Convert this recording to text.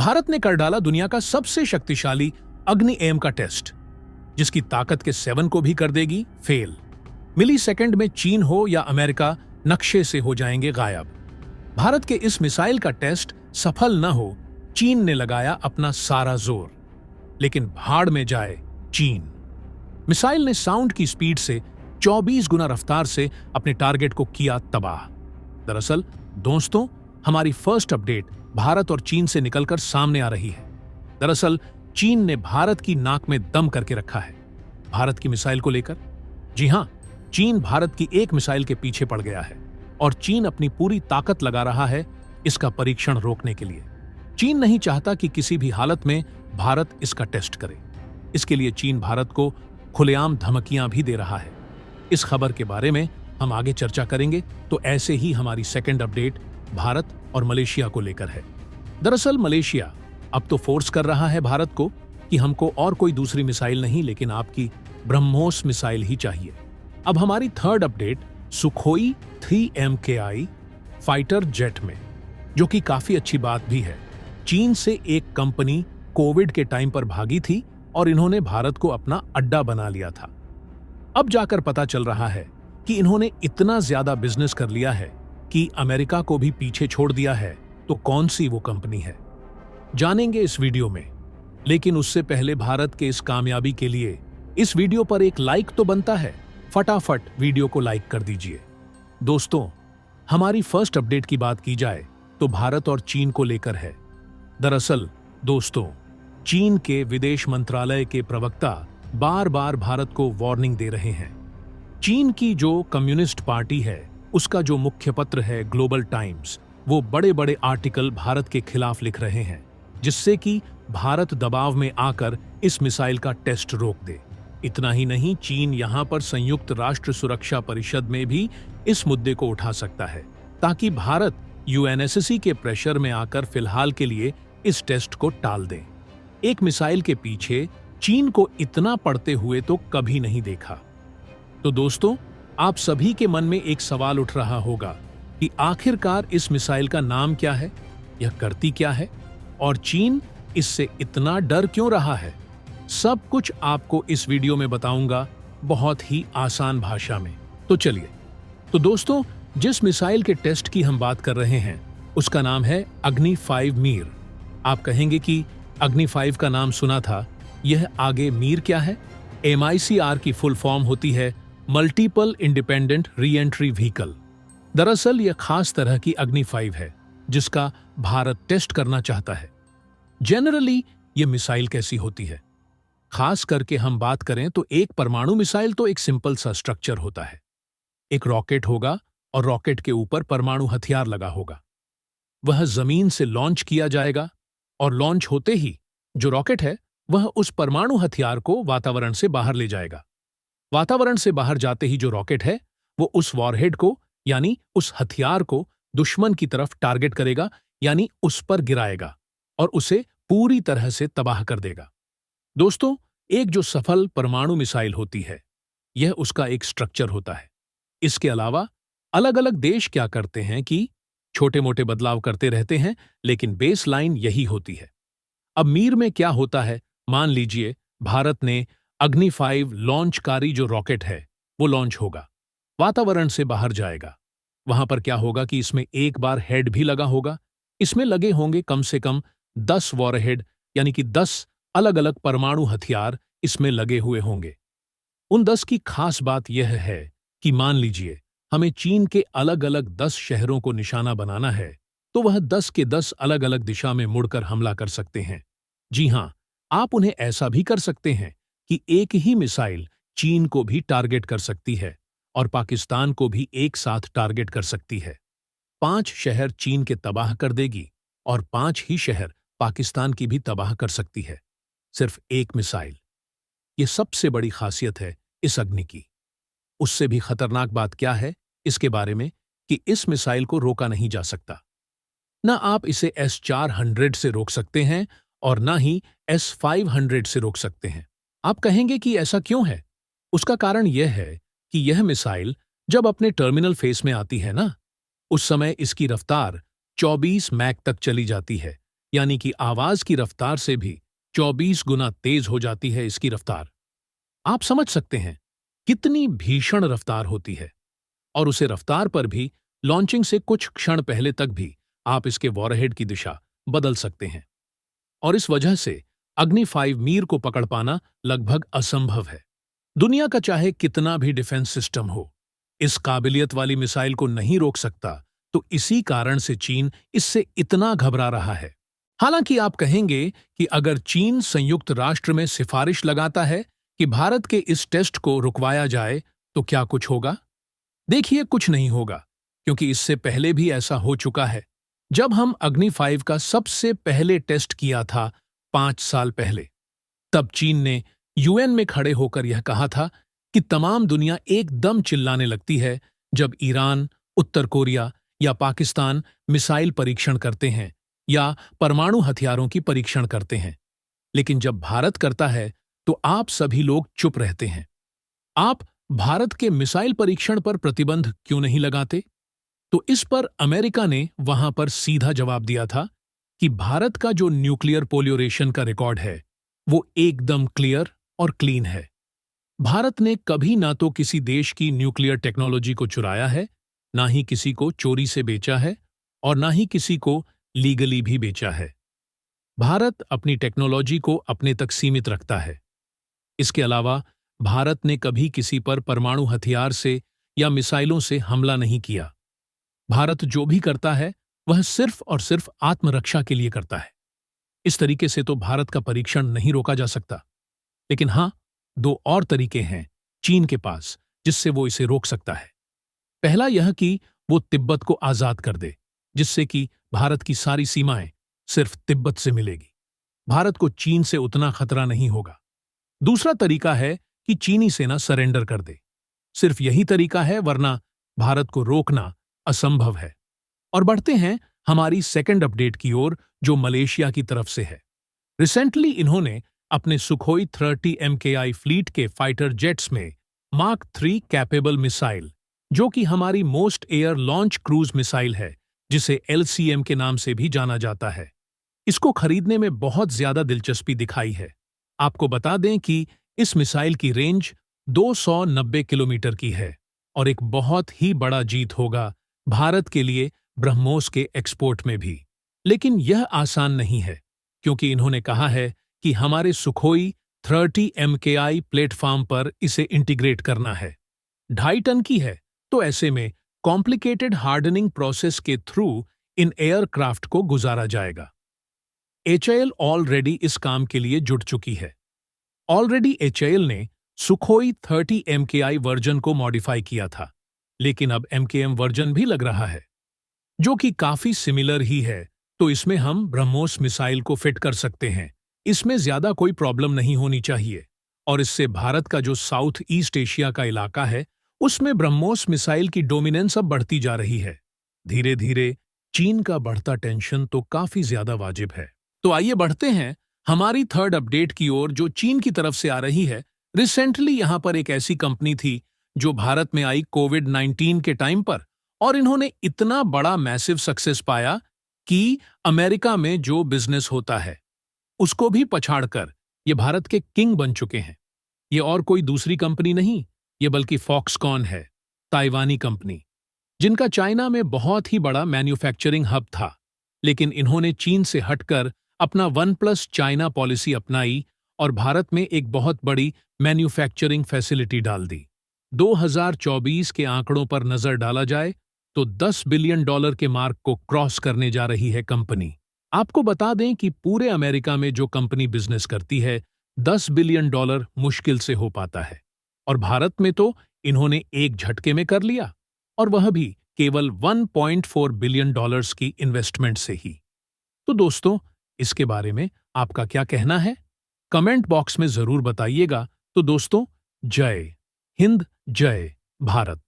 भारत ने कर डाला दुनिया का सबसे शक्तिशाली अग्नि एम का टेस्ट, जिसकी ताकत के 7 को भी कर देगी फेल। मिली सेकंड में चीन हो या अमेरिका नक्शे से हो जाएंगे गायब। भारत के इस मिसाइल का टेस्ट सफल न हो, चीन ने लगाया अपना सारा जोर, लेकिन भाड़ में जाए चीन। मिसाइल ने साउंड की स्पीड से 24 गुना रफ्तार से अपने टारगेट को किया तबाह। दरअसल दोस्तों, हमारी फर्स्ट अपडेट भारत और चीन से निकलकर सामने आ रही है। दरअसल चीन ने भारत की नाक में दम करके रखा है भारत की मिसाइल को लेकर। जी हां, चीन भारत की एक मिसाइल के पीछे पड़ गया है और चीन अपनी पूरी ताकत लगा रहा है इसका परीक्षण रोकने के लिए। चीन नहीं चाहता कि किसी भी हालत में भारत इसका टेस्ट करे। इसके लिए चीन भारत को खुलेआम धमकियां भी दे रहा है। इस खबर के बारे में हम आगे चर्चा करेंगे, तो ऐसे ही हमारी सेकंड अपडेट भारत और मलेशिया को लेकर है। दरअसल मलेशिया अब तो फोर्स कर रहा है भारत को कि हमको और कोई दूसरी मिसाइल नहीं, लेकिन आपकी ब्रह्मोस मिसाइल ही चाहिए। अब हमारी third update Sukhoi 3 MKI fighter jet में, जो कि काफी अच्छी बात भी है। चीन से एक कंपनी कोविड के टाइम पर भागी थी और इन्होंने भारत को अपना अड्डा बना लिया था। अब जाकर पता चल रहा है कि इन्होंने इतना ज्यादा बिजनेस कर लिया है कि अमेरिका को भी पीछे छोड़ दिया है। तो कौन सी वो कंपनी है, जानेंगे इस वीडियो में। लेकिन उससे पहले भारत के इस कामयाबी के लिए इस वीडियो पर एक लाइक तो बनता है। फटाफट वीडियो को लाइक कर दीजिए। दोस्तों, हमारी फर्स्ट अपडेट की बात की जाए तो भारत और चीन को लेकर है। दरअसल दोस्तों, चीन के विदेश मंत्रालय के प्रवक्ता बार बार भारत को वार्निंग दे रहे हैं। चीन की जो कम्युनिस्ट पार्टी है, उसका जो मुख्य पत्र है ग्लोबल टाइम्स, वो बड़े बड़े आर्टिकल भारत के खिलाफ लिख रहे हैं, जिससे कि भारत दबाव में आकर इस मिसाइल का टेस्ट रोक दे। इतना ही नहीं, चीन यहां पर संयुक्त राष्ट्र सुरक्षा परिषद में भी इस मुद्दे को उठा सकता है, ताकि भारत UNSC के प्रेशर में आकर फिलहाल के लिए इस टेस्ट को टाल दे। एक मिसाइल के पीछे चीन को इतना पड़ते हुए तो कभी नहीं देखा। तो दोस्तों, आप सभी के मन में एक सवाल उठ रहा होगा कि आखिरकार इस मिसाइल का नाम क्या है, यह करती क्या है और चीन इससे इतना डर क्यों रहा है। सब कुछ आपको इस वीडियो में बताऊंगा, बहुत ही आसान भाषा में। तो चलिए। तो दोस्तों, जिस मिसाइल के टेस्ट की हम बात कर रहे हैं उसका नाम है अग्नि 5 मीर। आप कहेंगे कि अग्नि 5 का नाम सुना था, यह आगे मीर क्या है? MICR की फुल फॉर्म होती है multiple independent re entry vehicle. दरअसल यह खास तरह की अग्नि 5 है जिसका भारत टेस्ट करना चाहता है। जनरली यह मिसाइल कैसी होती है? खास करके हम बात करें तो एक परमाणु मिसाइल तो एक सिंपल सा स्ट्रक्चर होता है। एक रॉकेट होगा और रॉकेट के ऊपर परमाणु हथियार लगा होगा। वह जमीन से लॉन्च किया जाएगा और लॉन्च होते ही जो रॉकेट है वह उस परमाणु हथियार को वातावरण से बाहर ले जाएगा। वातावरण से बाहर जाते ही जो रॉकेट है वो उस वॉरहेड को, यानी उस हथियार को दुश्मन की तरफ टारगेट करेगा, यानी उस पर गिराएगा और उसे पूरी तरह से तबाह कर देगा। दोस्तों, एक जो सफल परमाणु मिसाइल होती है, यह उसका एक स्ट्रक्चर होता है। इसके अलावा अलग अलग देश क्या करते हैं कि छोटे मोटे बदलाव करते रहते हैं, लेकिन बेस लाइन यही होती है। अब मीर में क्या होता है? मान लीजिए भारत ने अग्नि 5 लॉन्चकारी जो रॉकेट है वो लॉन्च होगा, वातावरण से बाहर जाएगा। वहां पर क्या होगा कि इसमें एक बार हेड भी लगा होगा। इसमें लगे होंगे कम से कम 10 वॉरहेड, यानी कि 10 अलग अलग परमाणु हथियार इसमें लगे हुए होंगे। उन 10 की खास बात यह है कि मान लीजिए हमें चीन के अलग अलग 10 शहरों को निशाना बनाना है, तो वह 10 के 10 अलग अलग दिशा में मुड़कर हमला कर सकते हैं। जी हां, आप उन्हें ऐसा भी कर सकते हैं कि एक ही मिसाइल चीन को भी टारगेट कर सकती है और पाकिस्तान को भी एक साथ टारगेट कर सकती है। 5 शहर चीन के तबाह कर देगी और 5 ही शहर पाकिस्तान की भी तबाह कर सकती है, सिर्फ एक मिसाइल। ये सबसे बड़ी खासियत है इस अग्नि की। उससे भी खतरनाक बात क्या है इसके बारे में कि इस मिसाइल को रोका नहीं जा सकता। ना आप इसे S-400 से रोक सकते हैं और ना ही S-500 से रोक सकते हैं। आप कहेंगे कि ऐसा क्यों है? उसका कारण यह है कि यह मिसाइल जब अपने टर्मिनल फेस में आती है ना, उस समय इसकी रफ्तार 24 मैक तक चली जाती है, यानी कि आवाज की रफ्तार से भी 24 गुना तेज हो जाती है इसकी रफ्तार। आप समझ सकते हैं कितनी भीषण रफ्तार होती है। और उसे रफ्तार पर भी लॉन्चिंग से कुछ क्षण पहले तक भी आप इसके वॉरहेड की दिशा बदल सकते हैं। और इस वजह से अग्नि 5 मीर को पकड़ पाना लगभग असंभव है। दुनिया का चाहे कितना भी डिफेंस सिस्टम हो, इस काबिलियत वाली मिसाइल को नहीं रोक सकता। तो इसी कारण से चीन इससे इतना घबरा रहा है। हालांकि आप कहेंगे कि अगर चीन संयुक्त राष्ट्र में सिफारिश लगाता है कि भारत के इस टेस्ट को रुकवाया जाए तो क्या कुछ होगा? देखिए, कुछ नहीं होगा, क्योंकि इससे पहले भी ऐसा हो चुका है। जब हम अग्नि 5 का सबसे पहले टेस्ट किया था 5 साल पहले, तब चीन ने यूएन में खड़े होकर यह कहा था कि तमाम दुनिया एकदम चिल्लाने लगती है जब ईरान, उत्तर कोरिया या पाकिस्तान मिसाइल परीक्षण करते हैं या परमाणु हथियारों की परीक्षण करते हैं। लेकिन जब भारत करता है तो आप सभी लोग चुप रहते हैं। आप भारत के मिसाइल परीक्षण पर प्रतिबंध क्यों नहीं लगाते? तो इस पर अमेरिका ने वहां पर सीधा जवाब दिया था कि भारत का जो न्यूक्लियर पोल्यूरेशन का रिकॉर्ड है वो एकदम क्लियर और क्लीन है। भारत ने कभी ना तो किसी देश की न्यूक्लियर टेक्नोलॉजी को चुराया है, ना ही किसी को चोरी से बेचा है और ना ही किसी को लीगली भी बेचा है। भारत अपनी टेक्नोलॉजी को अपने तक सीमित रखता है। इसके अलावा भारत ने कभी किसी पर परमाणु हथियार से या मिसाइलों से हमला नहीं किया। भारत जो भी करता है वह सिर्फ और सिर्फ आत्मरक्षा के लिए करता है। इस तरीके से तो भारत का परीक्षण नहीं रोका जा सकता। लेकिन हां, 2 और तरीके हैं चीन के पास जिससे वो इसे रोक सकता है। पहला यह कि वो तिब्बत को आजाद कर दे, जिससे कि भारत की सारी सीमाएं सिर्फ तिब्बत से मिलेगी। भारत को चीन से उतना खतरा नहीं होगा। दूसरा तरीका है कि चीनी सेना सरेंडर कर दे। सिर्फ यही तरीका है, वरना भारत को रोकना असंभव है। और बढ़ते हैं हमारी सेकंड अपडेट की ओर, जो मलेशिया की तरफ से है। रिसेंटली इन्होंने अपने सुखोई 30 MKI फ्लीट के फाइटर जेट्स में मार्क 3 कैपेबल मिसाइल, जो कि हमारी most air launch cruise missile है, जिसे LCM के नाम से भी जाना जाता है, इसको खरीदने में बहुत ज्यादा दिलचस्पी दिखाई है। आपको बता दें कि इस मिसाइल की रेंज 290 किलोमीटर की है और एक बहुत ही बड़ा जीत होगा भारत के लिए ब्रह्मोस के एक्सपोर्ट में भी। लेकिन यह आसान नहीं है, क्योंकि इन्होंने कहा है कि हमारे सुखोई 30 MKI प्लेटफॉर्म पर इसे इंटीग्रेट करना है। 2.5 टन की है, तो ऐसे में कॉम्प्लिकेटेड हार्डनिंग प्रोसेस के थ्रू इन एयरक्राफ्ट को गुजारा जाएगा। HAL ऑलरेडी इस काम के लिए जुट चुकी है। ऑलरेडी HAL ने सुखोई 30 MKI वर्जन को मॉडिफाई किया था, लेकिन अब MKM वर्जन भी लग रहा है, जो कि काफी सिमिलर ही है। तो इसमें हम ब्रह्मोस मिसाइल को फिट कर सकते हैं। इसमें ज्यादा कोई प्रॉब्लम नहीं होनी चाहिए। और इससे भारत का जो साउथ ईस्ट एशिया का इलाका है, उसमें ब्रह्मोस मिसाइल की डोमिनेंस अब बढ़ती जा रही है। धीरे धीरे चीन का बढ़ता टेंशन तो काफी ज्यादा वाजिब है। तो आइए बढ़ते हैं हमारी थर्ड अपडेट की ओर, जो चीन की तरफ से आ रही है। रिसेंटली यहां पर एक ऐसी कंपनी थी जो भारत में आई कोविड-19 के टाइम पर, और इन्होंने इतना बड़ा मैसिव सक्सेस पाया कि अमेरिका में जो बिजनेस होता है उसको भी पछाड़कर ये भारत के किंग बन चुके हैं। ये और कोई दूसरी कंपनी नहीं, ये बल्कि फॉक्सकॉन है, ताइवानी कंपनी, जिनका चाइना में बहुत ही बड़ा मैन्युफैक्चरिंग हब था। लेकिन इन्होंने चीन से हटकर अपना 1+ चाइना पॉलिसी अपनाई और भारत में एक बहुत बड़ी मैन्युफैक्चरिंग फैसिलिटी डाल दी। 2024 के आंकड़ों पर नजर डाला जाए तो $10 बिलियन के मार्क को क्रॉस करने जा रही है कंपनी। आपको बता दें कि पूरे अमेरिका में जो कंपनी बिजनेस करती है, $10 बिलियन मुश्किल से हो पाता है, और भारत में तो इन्होंने एक झटके में कर लिया, और वह भी केवल $1.4 बिलियन की इन्वेस्टमेंट से ही। तो दोस्तों, इसके बारे में आपका क्या कहना है? कमेंट बॉक्स में जरूर बताइएगा। तो दोस्तों, जय हिंद, जय भारत।